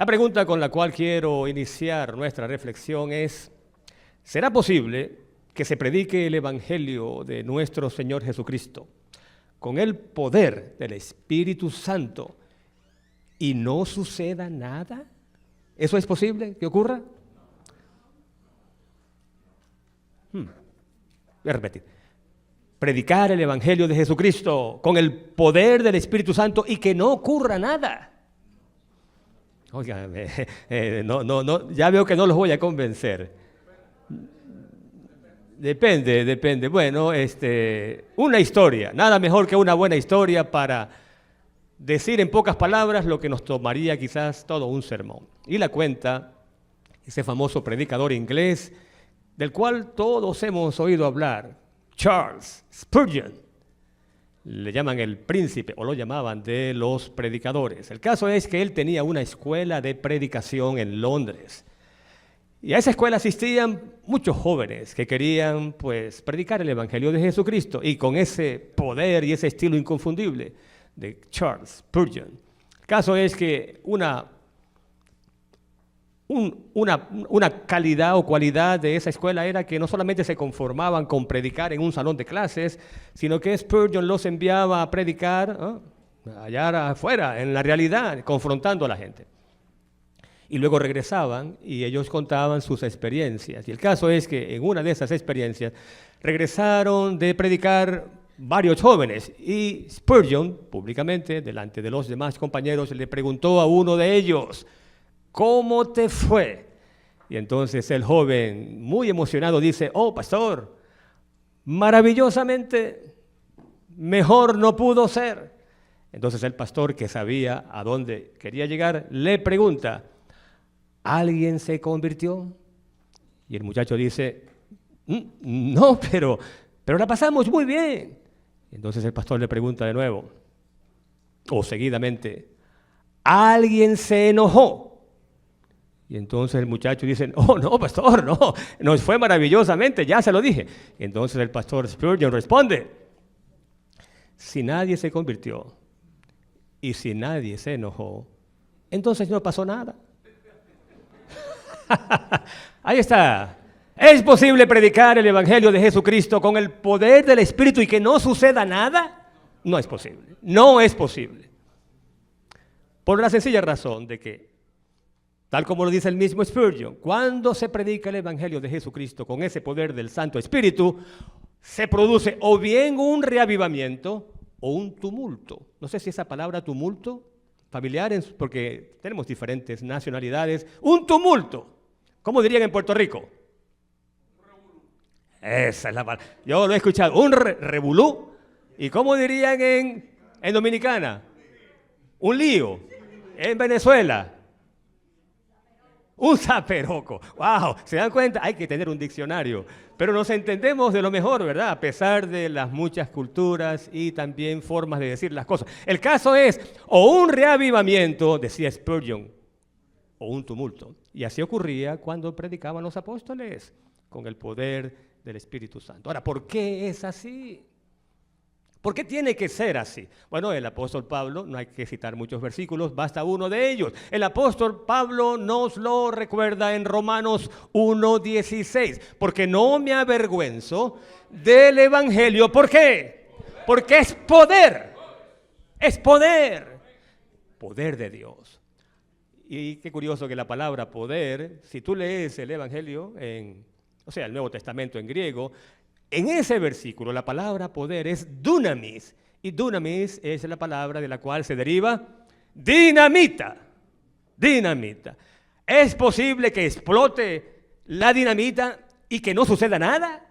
La pregunta con la cual quiero iniciar nuestra reflexión es, ¿será posible que se predique el Evangelio de nuestro Señor Jesucristo con el poder del Espíritu Santo y no suceda nada? ¿Eso es posible que ocurra? Voy a repetir. Predicar el Evangelio de Jesucristo con el poder del Espíritu Santo y que no ocurra nada. Oigan, ya veo que no los voy a convencer. Depende. Bueno, una historia, nada mejor que una buena historia para decir en pocas palabras lo que nos tomaría quizás todo un sermón. Y la cuenta ese famoso predicador inglés del cual todos hemos oído hablar, Charles Spurgeon. Le llaman el príncipe, o lo llamaban, de los predicadores. El caso es que él tenía una escuela de predicación en Londres. Y a esa escuela asistían muchos jóvenes que querían, pues, predicar el Evangelio de Jesucristo. Y con ese poder y ese estilo inconfundible de Charles Spurgeon. El caso es que una calidad o cualidad de esa escuela era que no solamente se conformaban con predicar en un salón de clases, sino que Spurgeon los enviaba a predicar allá afuera, en la realidad, confrontando a la gente. Y luego regresaban y ellos contaban sus experiencias. Y el caso es que en una de esas experiencias regresaron de predicar varios jóvenes y Spurgeon, públicamente, delante de los demás compañeros, le preguntó a uno de ellos, ¿cómo te fue? Y entonces el joven, muy emocionado, dice, oh, pastor, maravillosamente, mejor no pudo ser. Entonces el pastor, que sabía a dónde quería llegar, le pregunta, ¿alguien se convirtió? Y el muchacho dice, no, pero la pasamos muy bien. Entonces el pastor le pregunta de nuevo, o seguidamente, ¿alguien se enojó? Y entonces el muchacho dice, oh, no, pastor, no, nos fue maravillosamente, ya se lo dije. Entonces el pastor Spurgeon responde, si nadie se convirtió y si nadie se enojó, entonces no pasó nada. Ahí está. ¿Es posible predicar el Evangelio de Jesucristo con el poder del Espíritu y que no suceda nada? No es posible, no es posible. Por la sencilla razón de que, tal como lo dice el mismo Spurgeon, cuando se predica el Evangelio de Jesucristo con ese poder del Santo Espíritu, se produce o bien un reavivamiento o un tumulto. No sé si esa palabra tumulto, familiares, porque tenemos diferentes nacionalidades. Un tumulto. ¿Cómo dirían en Puerto Rico? Esa es la palabra. Yo lo he escuchado. Un revolú. ¿Y cómo dirían en Dominicana? Un lío. En Venezuela. Un zaperoco. ¡Wow! ¿Se dan cuenta? Hay que tener un diccionario. Pero nos entendemos de lo mejor, ¿verdad? A pesar de las muchas culturas y también formas de decir las cosas. El caso es o un reavivamiento, decía Spurgeon, o un tumulto. Y así ocurría cuando predicaban los apóstoles con el poder del Espíritu Santo. Ahora, ¿por qué es así? ¿Por qué tiene que ser así? Bueno, el apóstol Pablo, no hay que citar muchos versículos, basta uno de ellos. El apóstol Pablo nos lo recuerda en Romanos 1:16. Porque no me avergüenzo del Evangelio. ¿Por qué? Porque es poder. Es poder. Poder de Dios. Y qué curioso que la palabra poder, si tú lees el Evangelio, el Nuevo Testamento en griego, en ese versículo la palabra poder es dunamis, y dunamis es la palabra de la cual se deriva dinamita. Dinamita. ¿Es posible que explote la dinamita y que no suceda nada?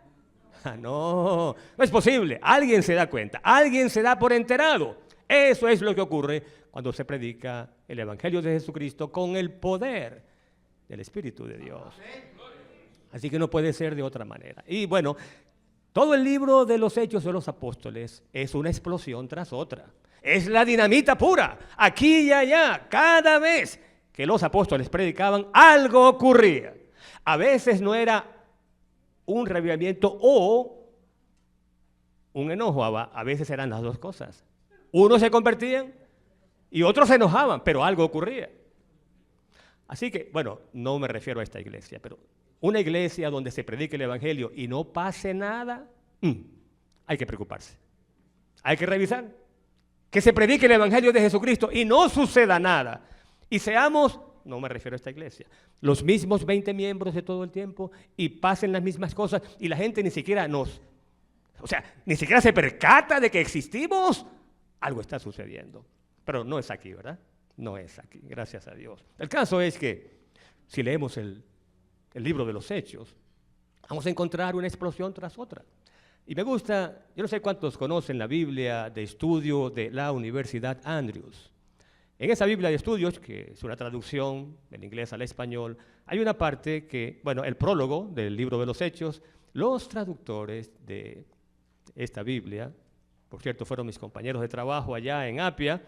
No es posible. Alguien se da cuenta, alguien se da por enterado. Eso es lo que ocurre cuando se predica el Evangelio de Jesucristo con el poder del Espíritu de Dios. Así que no puede ser de otra manera. Y bueno, todo el libro de los Hechos de los Apóstoles es una explosión tras otra. Es la dinamita pura, aquí y allá. Cada vez que los apóstoles predicaban, algo ocurría. A veces no era un reavivamiento o un enojo, a veces eran las dos cosas. Unos se convertían y otros se enojaban, pero algo ocurría. Así que, bueno, no me refiero a esta iglesia, pero una iglesia donde se predique el evangelio y no pase nada, hay que preocuparse. Hay que revisar. Que se predique el evangelio de Jesucristo y no suceda nada. Y seamos, no me refiero a esta iglesia, los mismos 20 miembros de todo el tiempo y pasen las mismas cosas y la gente ni siquiera ni siquiera se percata de que existimos. Algo está sucediendo. Pero no es aquí, ¿verdad? No es aquí, gracias a Dios. El caso es que si leemos el libro de los Hechos, vamos a encontrar una explosión tras otra. Y me gusta, yo no sé cuántos conocen la Biblia de estudio de la Universidad Andrews. En esa Biblia de estudios, que es una traducción del inglés al español, hay una parte que, bueno, el prólogo del libro de los Hechos, los traductores de esta Biblia, por cierto, fueron mis compañeros de trabajo allá en Apia,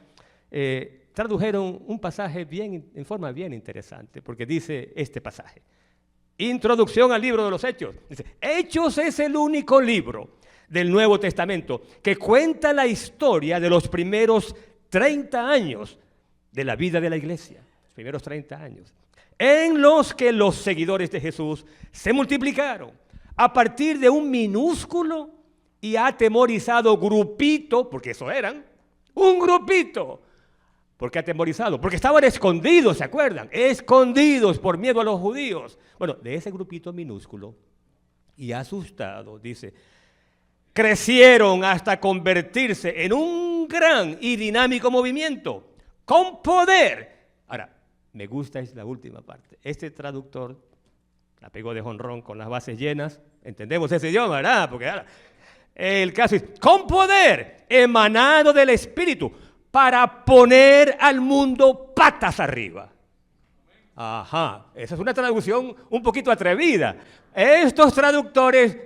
tradujeron un pasaje en forma bien interesante, porque dice este pasaje. Introducción al libro de los Hechos. Dice, Hechos es el único libro del Nuevo Testamento que cuenta la historia de los primeros 30 años de la vida de la iglesia. Los primeros 30 años. En los que los seguidores de Jesús se multiplicaron a partir de un minúsculo y atemorizado grupito, porque eso eran, un grupito. ¿Por qué atemorizado? Porque estaban escondidos, ¿se acuerdan? Escondidos por miedo a los judíos. Bueno, de ese grupito minúsculo y asustado, dice, crecieron hasta convertirse en un gran y dinámico movimiento, con poder. Ahora, me gusta es la última parte. Este traductor la pegó de jonrón con las bases llenas. Entendemos ese idioma, ¿verdad? Porque ahora, el caso es, con poder emanado del Espíritu, para poner al mundo patas arriba. Ajá, esa es una traducción un poquito atrevida. Estos traductores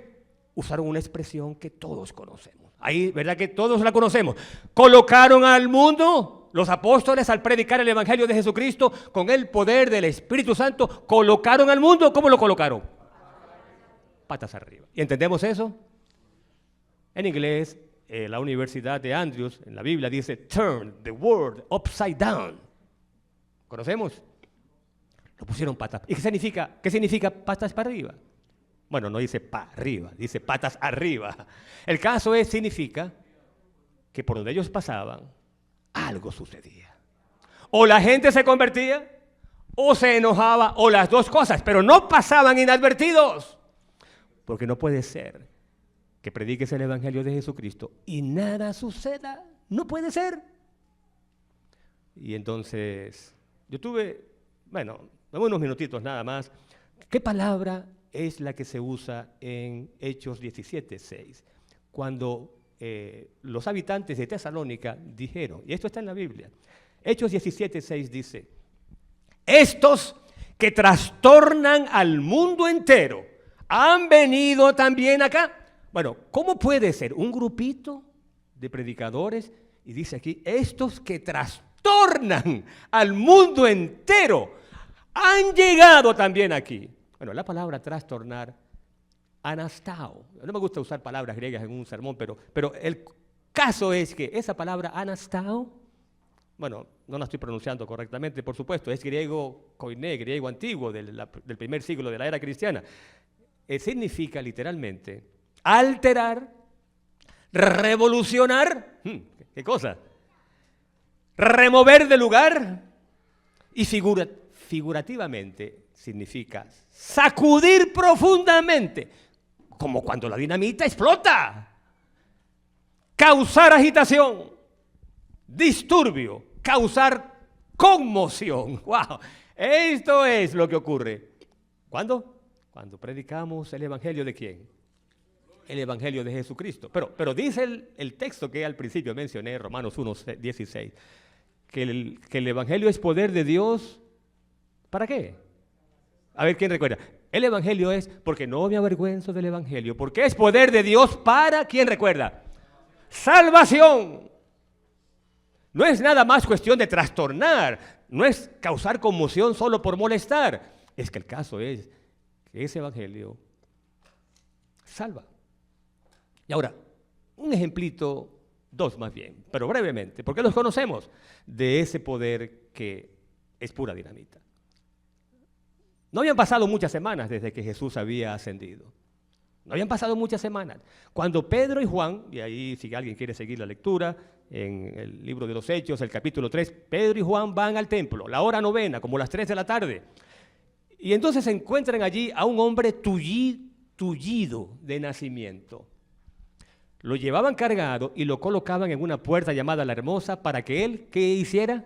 usaron una expresión que todos conocemos. Ahí, ¿verdad que todos la conocemos? Colocaron al mundo, los apóstoles al predicar el evangelio de Jesucristo con el poder del Espíritu Santo, colocaron al mundo, ¿cómo lo colocaron? Patas arriba. ¿Y entendemos eso? En inglés, la Universidad de Andrews, en la Biblia, dice, turn the world upside down. ¿Conocemos? Lo pusieron patas. ¿Y qué significa patas para arriba? Bueno, no dice para arriba, dice patas arriba. El caso significa que por donde ellos pasaban, algo sucedía. O la gente se convertía, o se enojaba, o las dos cosas, pero no pasaban inadvertidos. Porque no puede ser que prediques el evangelio de Jesucristo y nada suceda. No puede ser. Y entonces, yo tuve, dame unos minutitos nada más. ¿Qué palabra es la que se usa en Hechos 17:6? Cuando los habitantes de Tesalónica dijeron, y esto está en la Biblia, Hechos 17:6 dice, estos que trastornan al mundo entero han venido también acá. Bueno, ¿cómo puede ser un grupito de predicadores? Y dice aquí, estos que trastornan al mundo entero han llegado también aquí. Bueno, la palabra trastornar, anastao. No me gusta usar palabras griegas en un sermón, pero el caso es que esa palabra anastao, bueno, no la estoy pronunciando correctamente, por supuesto, es griego koiné, griego antiguo del primer siglo de la era cristiana. Significa literalmente alterar, revolucionar, ¿qué cosa? Remover de lugar y figurativamente significa sacudir profundamente, como cuando la dinamita explota, causar agitación, disturbio, causar conmoción. ¡Wow! Esto es lo que ocurre. ¿Cuándo? Cuando predicamos el evangelio ¿de quién? El evangelio de Jesucristo. Pero dice el texto que al principio mencioné, Romanos 1:16, que el evangelio es poder de Dios. ¿Para qué? A ver, ¿quién recuerda? El evangelio es, porque no me avergüenzo del evangelio, porque es poder de Dios para, ¿quién recuerda? Salvación. No es nada más cuestión de trastornar, no es causar conmoción solo por molestar. Es que el caso es que ese evangelio salva. Y ahora, un ejemplito, dos más bien, pero brevemente, porque los conocemos, de ese poder que es pura dinamita. No habían pasado muchas semanas desde que Jesús había ascendido. No habían pasado muchas semanas. Cuando Pedro y Juan, y ahí si alguien quiere seguir la lectura, en el libro de los Hechos, el capítulo 3, Pedro y Juan van al templo, la hora novena, como las 3 de la tarde. Y entonces se encuentran allí a un hombre tullido de nacimiento. Lo llevaban cargado y lo colocaban en una puerta llamada La Hermosa para que él, ¿qué hiciera?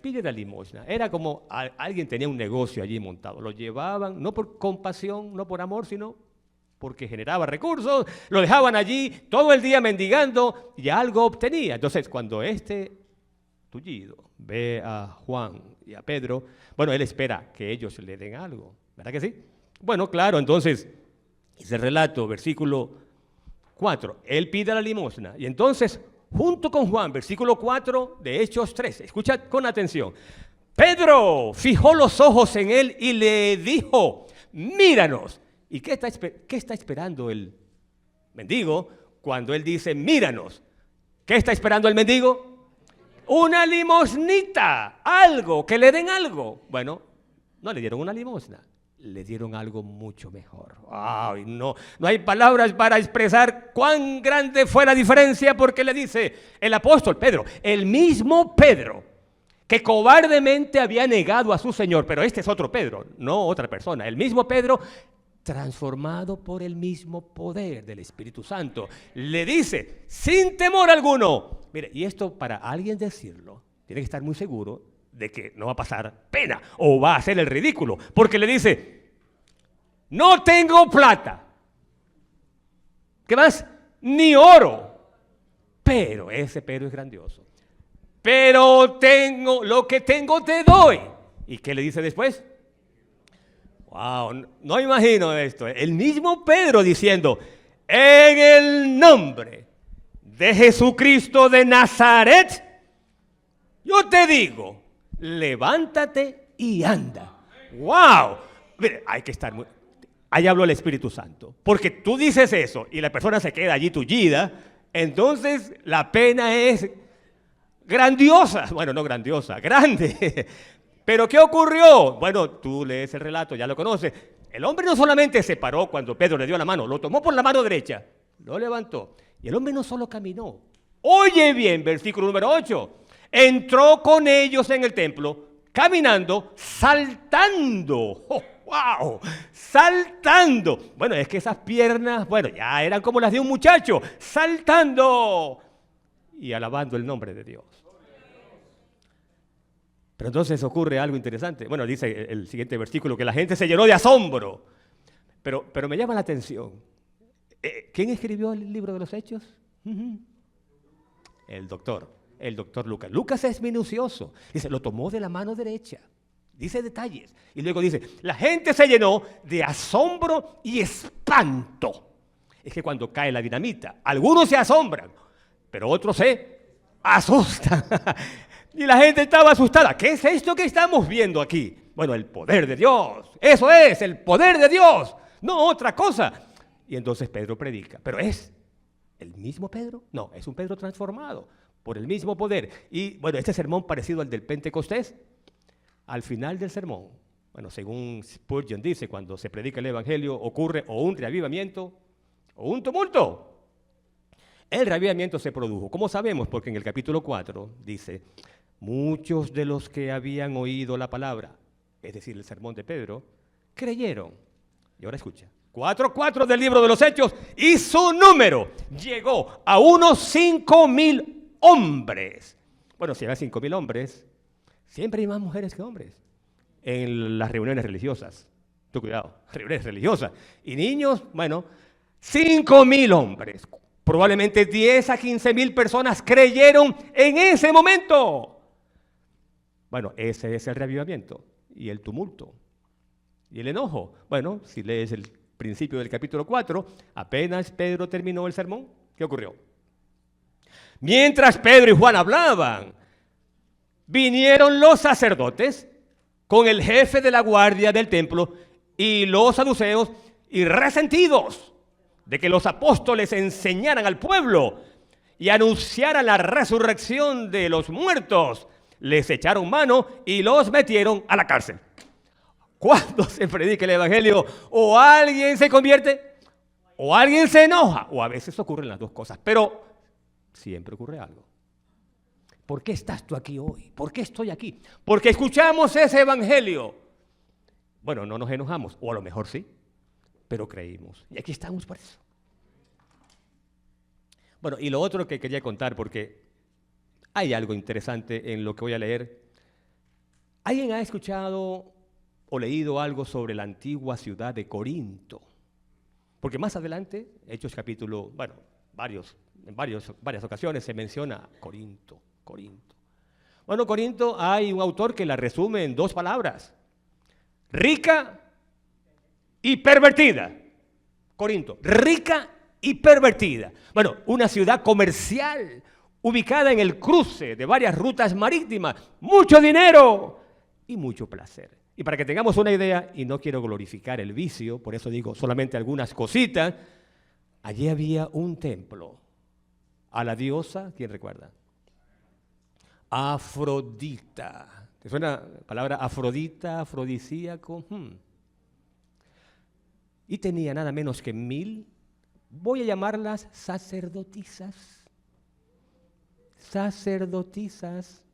Pidiera limosna. Era como alguien tenía un negocio allí montado. Lo llevaban, no por compasión, no por amor, sino porque generaba recursos. Lo dejaban allí todo el día mendigando y algo obtenía. Entonces, cuando este tullido ve a Juan y a Pedro, bueno, él espera que ellos le den algo. ¿Verdad que sí? Bueno, claro, entonces, ese relato, versículo 4, él pide la limosna. Y entonces, junto con Juan, versículo 4 de Hechos 3, escucha con atención. Pedro fijó los ojos en él y le dijo, míranos. ¿Y qué está esperando el mendigo cuando él dice, míranos? ¿Qué está esperando el mendigo? Una limosnita, algo, que le den algo. Bueno, no le dieron una limosna, le dieron algo mucho mejor. Ay, no hay palabras para expresar cuán grande fue la diferencia, porque le dice el apóstol Pedro, el mismo Pedro, que cobardemente había negado a su Señor, pero este es otro Pedro, no otra persona, el mismo Pedro, transformado por el mismo poder del Espíritu Santo, le dice, sin temor alguno. Mire, y esto para alguien decirlo, tiene que estar muy seguro de que no va a pasar pena o va a hacer el ridículo, porque le dice, no tengo plata, ¿qué más? Ni oro, pero ese pero es grandioso. Pero tengo, lo que tengo te doy. ¿Y qué le dice después? Wow, no imagino esto. El mismo Pedro diciendo, en el nombre de Jesucristo de Nazaret, yo te digo, levántate y anda. Wow, mire, hay que estar muy... Ahí habló el Espíritu Santo. Porque tú dices eso y la persona se queda allí tullida, entonces la pena es grandiosa. Bueno, no grandiosa, grande. ¿Pero qué ocurrió? Bueno, tú lees el relato, ya lo conoces. El hombre no solamente se paró cuando Pedro le dio la mano, lo tomó por la mano derecha, lo levantó. Y el hombre no solo caminó. Oye bien, versículo número 8. Entró con ellos en el templo, caminando, saltando. ¡Oh, wow! Saltando. Bueno, es que esas piernas, bueno, ya eran como las de un muchacho, saltando y alabando el nombre de Dios. Pero entonces ocurre algo interesante. Bueno, dice el siguiente versículo que la gente se llenó de asombro. Pero me llama la atención. ¿Quién escribió el libro de los Hechos? El doctor Lucas. Lucas es minucioso. Dice, lo tomó de la mano derecha. Dice detalles. Y luego dice, la gente se llenó de asombro y espanto. Es que cuando cae la dinamita, algunos se asombran, pero otros se asustan. Y la gente estaba asustada. ¿Qué es esto que estamos viendo aquí? Bueno, el poder de Dios. Eso es, el poder de Dios. No otra cosa. Y entonces Pedro predica. ¿Pero es el mismo Pedro? No, es un Pedro transformado por el mismo poder. Y bueno, este sermón parecido al del Pentecostés, al final del sermón, bueno, según Spurgeon dice, cuando se predica el Evangelio ocurre o un reavivamiento o un tumulto. El reavivamiento se produjo. ¿Cómo sabemos? Porque en el capítulo 4 dice... Muchos de los que habían oído la palabra, es decir, el sermón de Pedro, creyeron. Y ahora escucha, 4:4 del libro de los Hechos, y su número llegó a unos 5,000 hombres. Bueno, si había 5,000 hombres, siempre hay más mujeres que hombres en las reuniones religiosas. Tú cuidado, reuniones religiosas. Y niños, bueno, 5,000 hombres. Probablemente 10 a 15,000 personas creyeron en ese momento. Bueno, ese es el reavivamiento y el tumulto y el enojo. Bueno, si lees el principio del capítulo 4, apenas Pedro terminó el sermón, ¿qué ocurrió? Mientras Pedro y Juan hablaban, vinieron los sacerdotes con el jefe de la guardia del templo y los saduceos, y resentidos de que los apóstoles enseñaran al pueblo y anunciaran la resurrección de los muertos, les echaron mano y los metieron a la cárcel. cuando se predica el evangelio, o alguien se convierte, o alguien se enoja, o a veces ocurren las dos cosas, pero siempre ocurre algo. ¿Por qué estás tú aquí hoy? ¿Por qué estoy aquí? Porque escuchamos ese evangelio. Bueno, no nos enojamos, o a lo mejor sí, pero creímos. Y aquí estamos por eso. Bueno, y lo otro que quería contar, porque hay algo interesante en lo que voy a leer. ¿Alguien ha escuchado o leído algo sobre la antigua ciudad de Corinto? Porque más adelante, Hechos capítulo, bueno, en varias ocasiones se menciona Corinto. Bueno, Corinto, hay un autor que la resume en 2 palabras. Rica y pervertida. Corinto, rica y pervertida. Bueno, una ciudad comercial ubicada en el cruce de varias rutas marítimas. Mucho dinero y mucho placer. Y para que tengamos una idea, y no quiero glorificar el vicio, por eso digo solamente algunas cositas, allí había un templo a la diosa, ¿quién recuerda? Afrodita. ¿Te suena la palabra Afrodita, afrodisíaco? Y tenía nada menos que 1000, voy a llamarlas sacerdotisas. Sacerdotisas.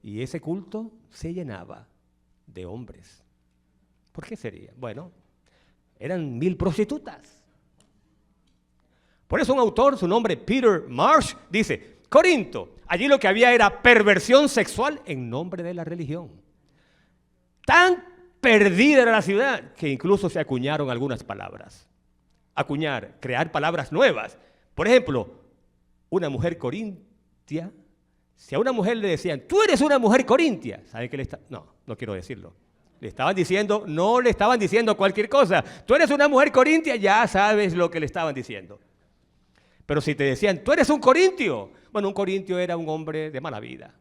Y ese culto se llenaba de hombres. ¿Por qué sería? Bueno, eran 1000 prostitutas. Por eso un autor, su nombre Peter Marsh, dice: Corinto, allí lo que había era perversión sexual en nombre de la religión. Tan perdida era la ciudad que incluso se acuñaron algunas palabras. Acuñar, crear palabras nuevas. Por ejemplo, una mujer corintia. Si a una mujer le decían, tú eres una mujer corintia, ¿saben qué le está? No quiero decirlo. No le estaban diciendo cualquier cosa. Tú eres una mujer corintia, ya sabes lo que le estaban diciendo. Pero si te decían, tú eres un corintio, bueno, un corintio era un hombre de mala vida,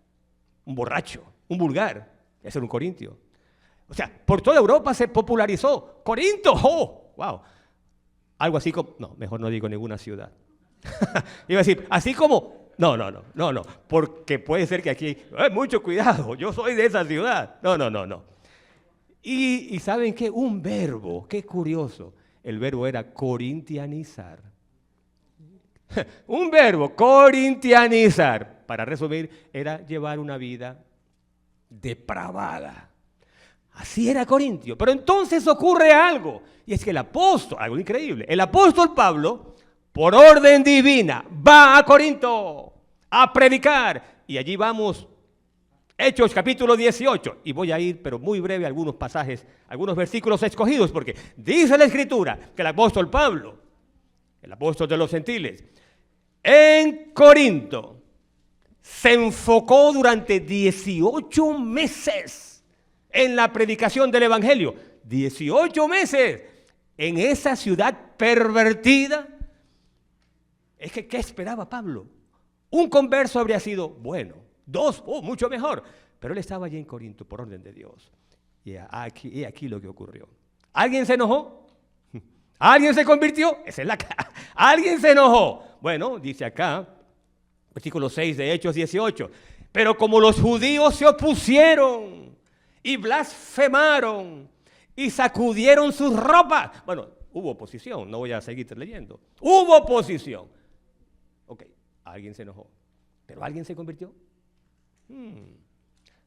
un borracho, un vulgar. Ese era un corintio. O sea, por toda Europa se popularizó. Corinto, ¡oh! ¡Wow! Algo así como, no, mejor no digo ninguna ciudad. Iba a decir, así como, no, porque puede ser que aquí, mucho cuidado, yo soy de esa ciudad. No. Y ¿saben qué? Un verbo, qué curioso, el verbo era corintianizar. Un verbo, corintianizar, para resumir, era llevar una vida depravada. Así era Corintio. Pero entonces ocurre algo, y es que el apóstol, algo increíble, el apóstol Pablo, por orden divina, va a Corinto a predicar. Y allí vamos, Hechos capítulo 18. Y voy a ir, pero muy breve, algunos pasajes, algunos versículos escogidos, porque dice la Escritura que el apóstol Pablo, el apóstol de los gentiles, en Corinto se enfocó durante 18 meses en la predicación del evangelio. 18 meses en esa ciudad pervertida. Es que, ¿qué esperaba Pablo? Un converso habría sido, bueno, 2, mucho mejor. Pero él estaba allí en Corinto por orden de Dios. Y aquí lo que ocurrió. ¿Alguien se enojó? ¿Alguien se convirtió? Esa es la cara. ¿Alguien se enojó? Bueno, dice acá, versículo 6 de Hechos 18. Pero como los judíos se opusieron y blasfemaron y sacudieron sus ropas. Bueno, hubo oposición, no voy a seguir leyendo. Hubo oposición. Ok, alguien se enojó, pero alguien se convirtió.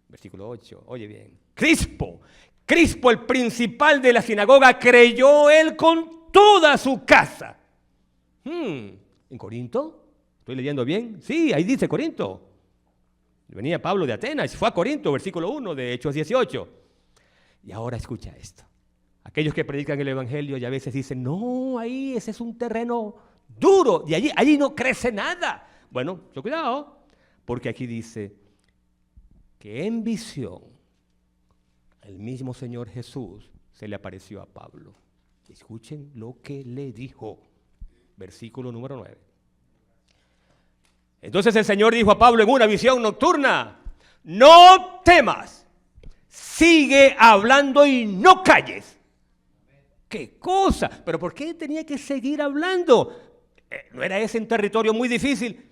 Versículo 8, oye bien. Crispo, el principal de la sinagoga, creyó él con toda su casa. ¿En Corinto? ¿Estoy leyendo bien? Sí, ahí dice Corinto. Venía Pablo de Atenas, fue a Corinto, versículo 1 de Hechos 18. Y ahora escucha esto. Aquellos que predican el evangelio y a veces dicen, no, ahí ese es un terreno duro, y allí no crece nada. Bueno, cuidado, porque aquí dice que en visión el mismo Señor Jesús se le apareció a Pablo. Escuchen lo que le dijo. Versículo número 9. Entonces el Señor dijo a Pablo en una visión nocturna, no temas, sigue hablando y no calles. ¿Qué cosa? ¿Pero por qué tenía que seguir hablando? ¿No era ese un territorio muy difícil?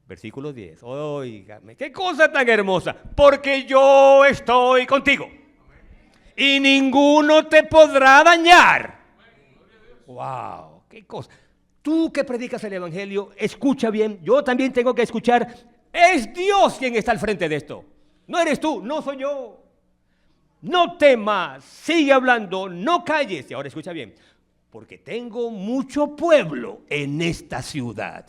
Versículo 10. Óigame, qué cosa tan hermosa. Porque yo estoy contigo. y ninguno te podrá dañar. ¡Wow! ¡Qué cosa! Tú que predicas el Evangelio, escucha bien. Yo también tengo que escuchar. Es Dios quien está al frente de esto. No eres tú, no soy yo. No temas, sigue hablando, no calles. Y ahora escucha bien. Porque tengo mucho pueblo en esta ciudad.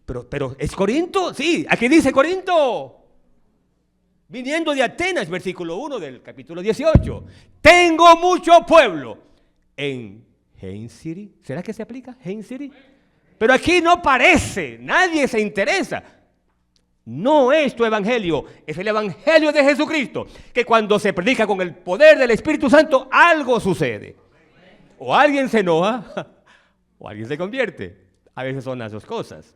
Pero ¿es Corinto? Sí, aquí dice Corinto. Viniendo de Atenas, versículo 1 del capítulo 18. Tengo mucho pueblo en Hain City. ¿Será que se aplica? Hain City. Pero aquí no parece, nadie se interesa. No es tu evangelio, es el evangelio de Jesucristo. Que cuando se predica con el poder del Espíritu Santo, algo sucede. O alguien se enoja, o alguien se convierte. A veces son las dos cosas.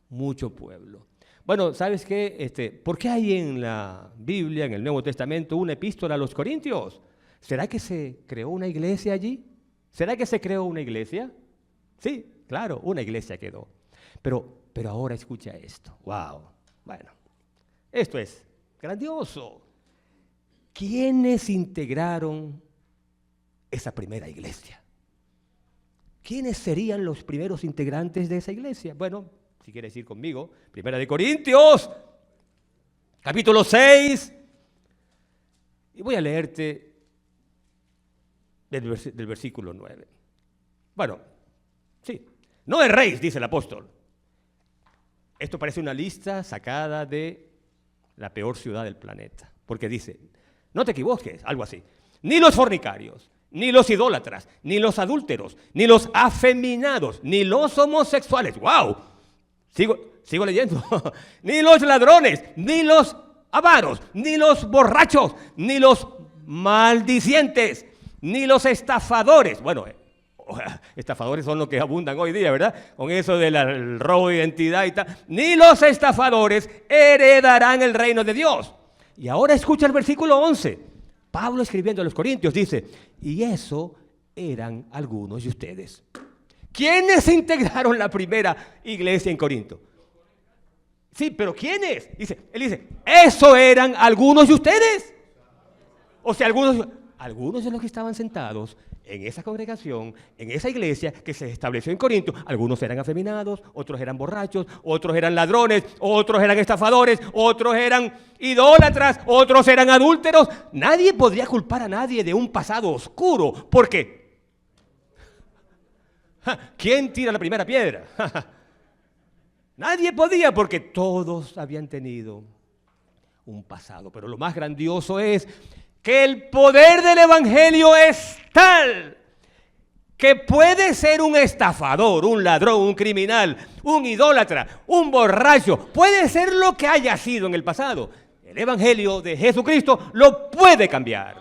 Mucho pueblo. Bueno, ¿sabes qué? ¿Por qué hay en la Biblia, en el Nuevo Testamento, una epístola a los Corintios? ¿Será que se creó una iglesia allí? ¿Será que se creó una iglesia? Sí, claro, una iglesia quedó. Pero ahora escucha esto. ¡Wow! Bueno, esto es grandioso. ¿Quiénes integraron esa primera iglesia? ¿Quiénes serían los primeros integrantes de esa iglesia? Bueno, si quieres ir conmigo, Primera de Corintios, capítulo 6, y voy a leerte del versículo 9. Bueno, sí, no erréis, dice el apóstol. Esto parece una lista sacada de la peor ciudad del planeta, porque dice, no te equivoques, algo así, ni los fornicarios, ni los idólatras, ni los adúlteros, ni los afeminados, ni los homosexuales, ¡wow! Sigo leyendo, ni los ladrones, ni los avaros, ni los borrachos, ni los maldicientes, ni los estafadores, bueno, estafadores son los que abundan hoy día, ¿verdad? Con eso del robo de identidad y tal. Ni los estafadores heredarán el reino de Dios. Y ahora escucha el versículo 11. Pablo escribiendo a los Corintios dice, y eso eran algunos de ustedes. ¿Quiénes integraron la primera iglesia en Corinto? Sí, pero ¿quiénes? Él dice, eso eran algunos de ustedes. O sea, algunos de los que estaban sentados en esa congregación, en esa iglesia que se estableció en Corinto, algunos eran afeminados, otros eran borrachos, otros eran ladrones, otros eran estafadores, otros eran idólatras, otros eran adúlteros. Nadie podría culpar a nadie de un pasado oscuro, porque ¿quién tira la primera piedra? Nadie podía, porque todos habían tenido un pasado. Pero lo más grandioso es que el poder del evangelio es tal que puede ser un estafador, un ladrón, un criminal, un idólatra, un borracho, puede ser lo que haya sido en el pasado. El evangelio de Jesucristo lo puede cambiar.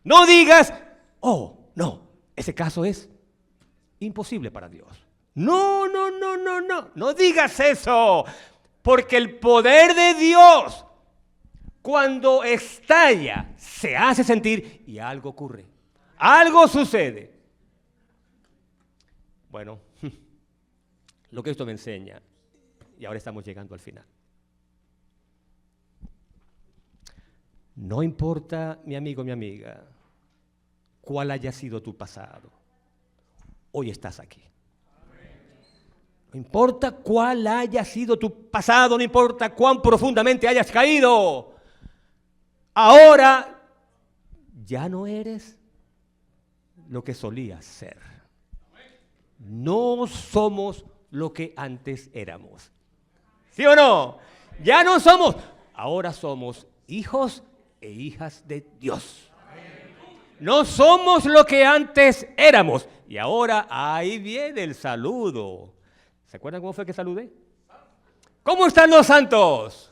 No digas, oh, no, ese caso es imposible para Dios. No digas eso, porque el poder de Dios, cuando estalla, se hace sentir y algo ocurre. Algo sucede. Bueno, lo que esto me enseña, y ahora estamos llegando al final. No importa, mi amigo, mi amiga, cuál haya sido tu pasado, hoy estás aquí. No importa cuál haya sido tu pasado, no importa cuán profundamente hayas caído, ahora ya no eres lo que solías ser. No somos lo que antes éramos. ¿Sí o no? Ya no somos. Ahora somos hijos e hijas de Dios. No somos lo que antes éramos. Y ahora ahí viene el saludo. ¿Se acuerdan cómo fue que saludé? ¿Cómo están los santos?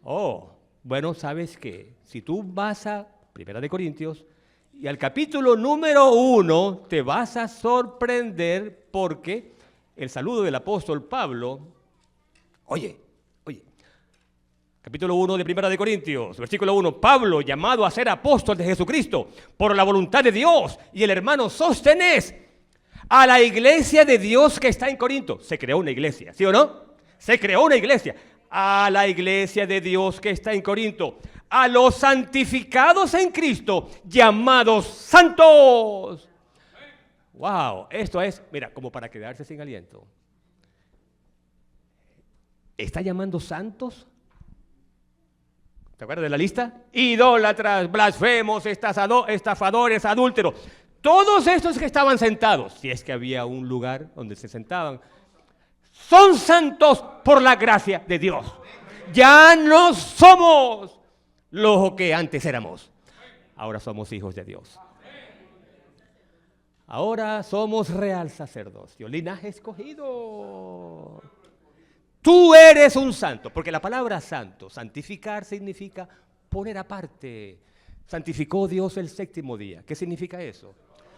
Oh, bueno, ¿sabes qué? Si tú vas a Primera de Corintios y al capítulo número 1 te vas a sorprender porque el saludo del apóstol Pablo, oye, capítulo 1 de Primera de Corintios, versículo 1, Pablo, llamado a ser apóstol de Jesucristo por la voluntad de Dios, y el hermano Sóstenes, a la iglesia de Dios que está en Corinto. Se creó una iglesia, ¿sí o no? Se creó una iglesia. A la iglesia de Dios que está en Corinto, a los santificados en Cristo, llamados santos. Wow, esto es, mira, como para quedarse sin aliento. ¿Está llamando santos? ¿Te acuerdas de la lista? Idólatras, blasfemos, estafadores, adúlteros. Todos estos que estaban sentados, si es que había un lugar donde se sentaban, son santos por la gracia de Dios. Ya no somos lo que antes éramos. Ahora somos hijos de Dios. Ahora somos real sacerdocio, linaje escogido. Tú eres un santo, porque la palabra santo, santificar, significa poner aparte. Santificó Dios el séptimo día. ¿Qué significa eso?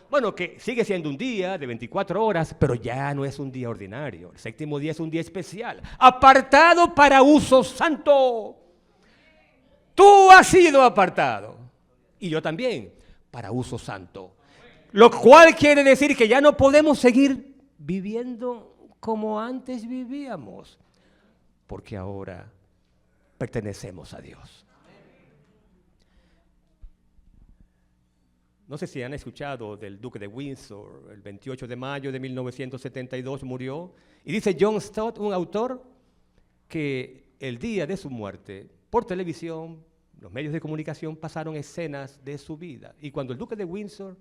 Bueno, que sigue siendo un día de 24 horas, pero ya no es un día ordinario. El séptimo día es un día especial, apartado para uso santo. Tú has sido apartado, y yo también, para uso santo. Lo cual quiere decir que ya no podemos seguir viviendo como antes vivíamos, porque ahora pertenecemos a Dios. No sé si han escuchado del Duque de Windsor. El 28 de mayo de 1972 murió. Y dice John Stott, un autor, que el día de su muerte, por televisión, los medios de comunicación pasaron escenas de su vida. Y cuando el Duque de Windsor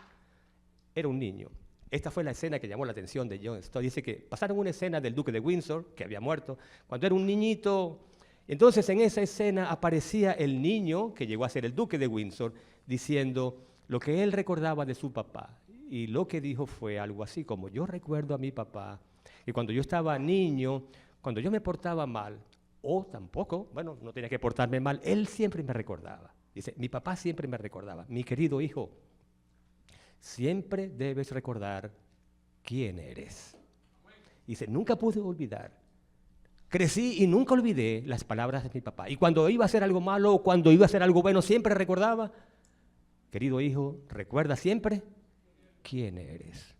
era un niño, esta fue la escena que llamó la atención de John Stott. Dice que pasaron una escena del Duque de Windsor, que había muerto, cuando era un niñito. Entonces en esa escena aparecía el niño, que llegó a ser el Duque de Windsor, diciendo lo que él recordaba de su papá. Y lo que dijo fue algo así como: yo recuerdo a mi papá, y cuando yo estaba niño, cuando yo me portaba mal, o tampoco, bueno, no tenía que portarme mal, él siempre me recordaba. Dice, mi papá siempre me recordaba: mi querido hijo, siempre debes recordar quién eres. Dice, nunca pude olvidar. Crecí y nunca olvidé las palabras de mi papá. Y cuando iba a hacer algo malo o cuando iba a hacer algo bueno, siempre recordaba: querido hijo, recuerda siempre quién eres.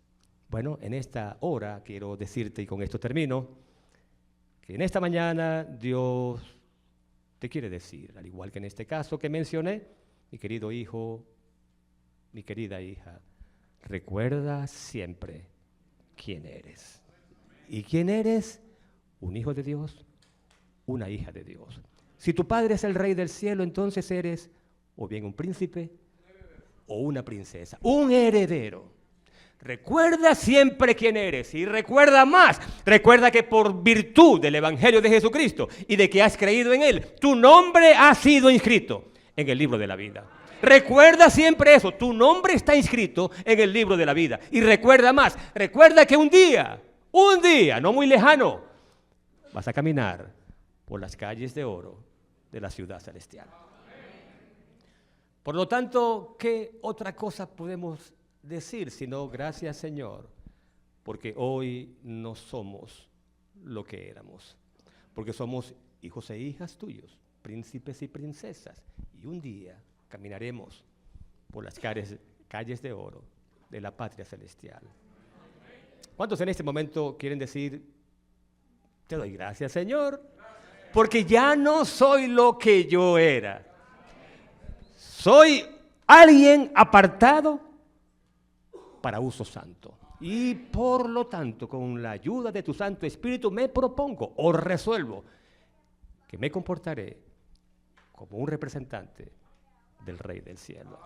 Bueno, en esta hora quiero decirte, y con esto termino, que en esta mañana Dios te quiere decir, al igual que en este caso que mencioné, mi querido hijo, mi querida hija, recuerda siempre quién eres. ¿Y quién eres? Un hijo de Dios, una hija de Dios. Si tu padre es el rey del cielo, entonces eres o bien un príncipe o una princesa, un heredero. Recuerda siempre quién eres y recuerda más. Recuerda que por virtud del Evangelio de Jesucristo y de que has creído en Él, tu nombre ha sido inscrito en el libro de la vida. Recuerda siempre eso, tu nombre está inscrito en el libro de la vida. Y recuerda más, recuerda que un día, no muy lejano, vas a caminar por las calles de oro de la ciudad celestial. Por lo tanto, ¿qué otra cosa podemos decir sino gracias, Señor? Porque hoy no somos lo que éramos. Porque somos hijos e hijas tuyos, príncipes y princesas. Y un día caminaremos por las calles de oro de la patria celestial. ¿Cuántos en este momento quieren decir, te doy gracias, Señor? Porque ya no soy lo que yo era. Soy alguien apartado para uso santo. Y por lo tanto, con la ayuda de tu Santo Espíritu, me propongo o resuelvo que me comportaré como un representante del Rey del Cielo.